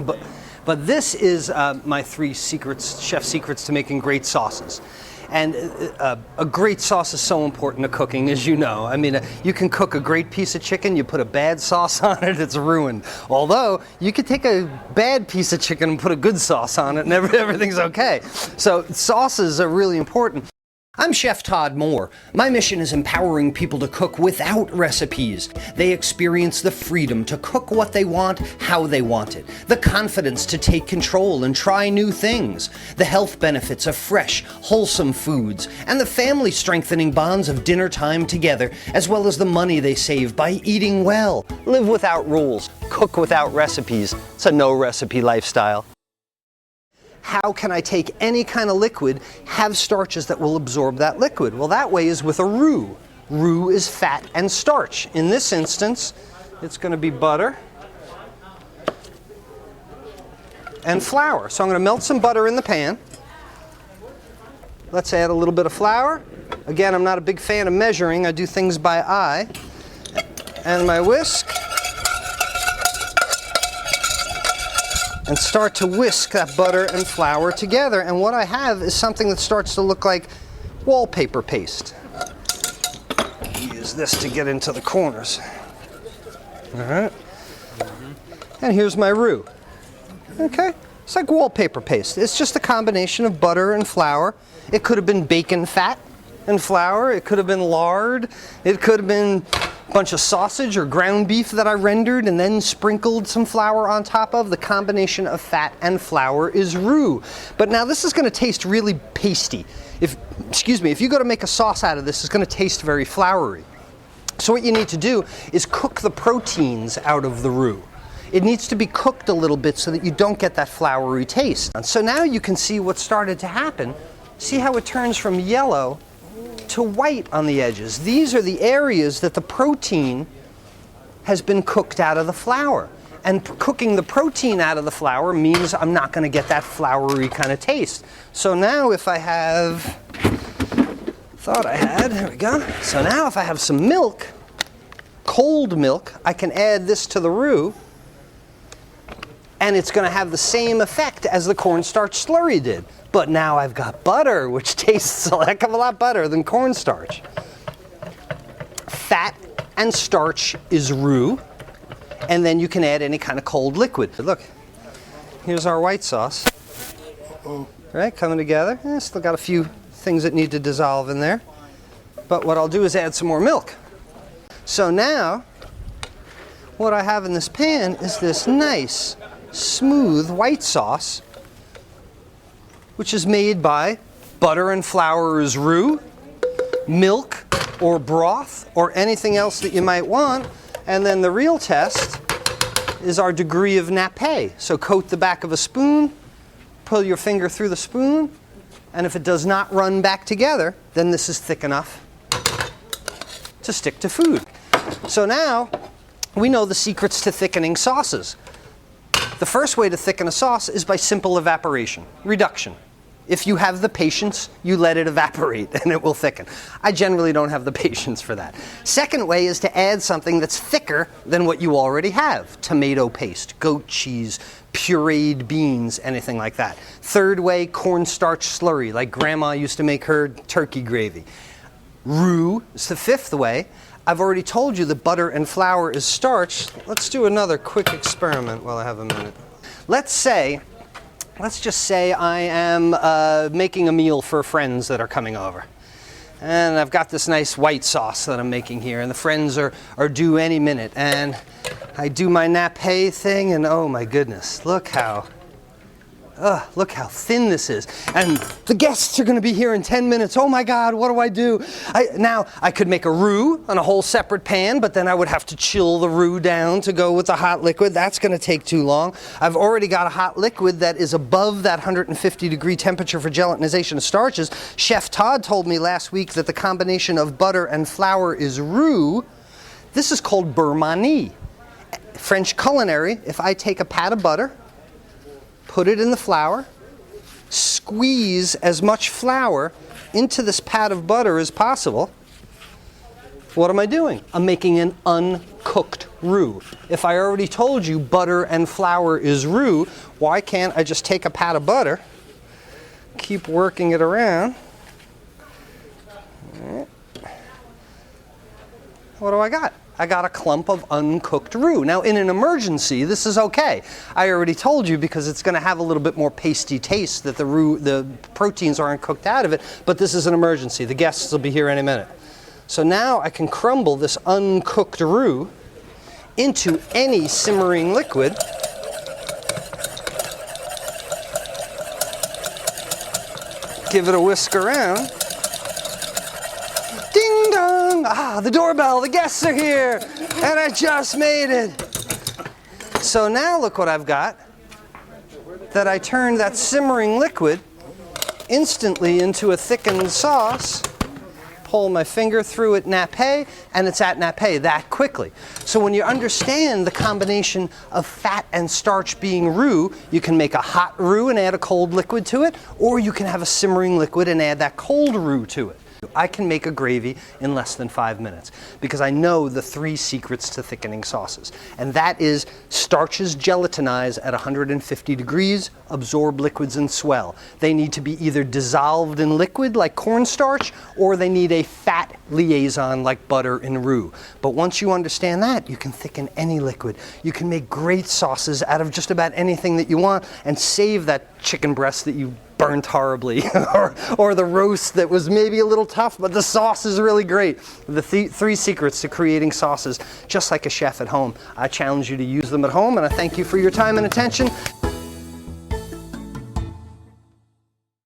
But this is my 3 secrets, chef secrets to making great sauces. And a great sauce is so important to cooking, as you know. I mean, you can cook a great piece of chicken, you put a bad sauce on it, it's ruined. Although, you could take a bad piece of chicken and put a good sauce on it and everything's okay. So sauces are really important. I'm Chef Todd Moore. My mission is empowering people to cook without recipes. They experience the freedom to cook what they want, how they want it, the confidence to take control and try new things, the health benefits of fresh, wholesome foods, and the family-strengthening bonds of dinner time together, as well as the money they save by eating well. Live without rules, cook without recipes. It's a no-recipe lifestyle. How can I take any kind of liquid, have starches that will absorb that liquid? Well, that way is with a roux. Roux is fat and starch. In this instance, it's going to be butter and flour. So I'm going to melt some butter in the pan. Let's add a little bit of flour. Again, I'm not a big fan of measuring. I do things by eye. And my whisk. And start to whisk that butter and flour together. And what I have is something that starts to look like wallpaper paste. Use this to get into the corners. All right. And here's my roux. Okay, it's like wallpaper paste. It's just a combination of butter and flour. It could have been bacon fat and flour. It could have been lard. It could have been bunch of sausage or ground beef that I rendered and then sprinkled some flour on top of. The combination of fat and flour is roux. But now this is going to taste really pasty. If you go to make a sauce out of this, it's going to taste very floury. So what you need to do is cook the proteins out of the roux. It needs to be cooked a little bit so that you don't get that floury taste. And so now you can see what started to happen. See how it turns from yellow to white on the edges. These are the areas that the protein has been cooked out of the flour. And cooking the protein out of the flour means I'm not going to get that floury kind of taste. So now if I have, there we go. So now if I have some milk, cold milk, I can add this to the roux, and it's going to have the same effect as the cornstarch slurry did. But now I've got butter, which tastes a heck of a lot better than cornstarch. Fat and starch is roux, and then you can add any kind of cold liquid. Look, here's our white sauce. Right, coming together. Still got a few things that need to dissolve in there. But what I'll do is add some more milk. So now, what I have in this pan is this nice, smooth white sauce, which is made by butter and flour as roux, milk or broth or anything else that you might want. And then the real test is our degree of nappe. So coat the back of a spoon, pull your finger through the spoon, and if it does not run back together, then this is thick enough to stick to food. So now we know the secrets to thickening sauces. The first way to thicken a sauce is by simple evaporation, reduction. If you have the patience, you let it evaporate and it will thicken. I generally don't have the patience for that. Second way is to add something that's thicker than what you already have. Tomato paste, goat cheese, pureed beans, anything like that. Third way, cornstarch slurry, like Grandma used to make her turkey gravy. Roux is the fifth way. I've already told you that butter and flour is starch. Let's do another quick experiment while I have a minute. Let's just say I am making a meal for friends that are coming over. And I've got this nice white sauce that I'm making here, and the friends are due any minute. And I do my nappe thing, and oh my goodness, look how thin this is. And the guests are going to be here in 10 minutes. Oh my God, what do I do? Now, I could make a roux on a whole separate pan, but then I would have to chill the roux down to go with the hot liquid. That's going to take too long. I've already got a hot liquid that is above that 150-degree temperature for gelatinization of starches. Chef Todd told me last week that the combination of butter and flour is roux. This is called beurre manie. French culinary, if I take a pat of butter, put it in the flour, squeeze as much flour into this pat of butter as possible, What am I doing? I'm making an uncooked roux. If I already told you butter and flour is roux, why can't I just take a pat of butter, keep working it around? What do I got? I got a clump of uncooked roux. Now, in an emergency, this is okay. I already told you because it's going to have a little bit more pasty taste that the proteins aren't cooked out of it, but this is an emergency. The guests will be here any minute. So now I can crumble this uncooked roux into any simmering liquid. Give it a whisk around. Ding dong! Ah, the doorbell, the guests are here, and I just made it. So now look what I've got. That I turned that simmering liquid instantly into a thickened sauce. Pull my finger through it nappe, and it's at nappe that quickly. So when you understand the combination of fat and starch being roux, you can make a hot roux and add a cold liquid to it, or you can have a simmering liquid and add that cold roux to it. I can make a gravy in less than 5 minutes because I know the 3 secrets to thickening sauces. And that is starches gelatinize at 150 degrees, absorb liquids and swell. They need to be either dissolved in liquid like cornstarch, or they need a fat liaison like butter in roux. But once you understand that, you can thicken any liquid. You can make great sauces out of just about anything that you want and save that chicken breast that you burnt horribly or the roast that was maybe a little tough, but the sauce is really great. The 3 secrets to creating sauces just like a chef at home. I challenge you to use them at home, and I thank you for your time and attention.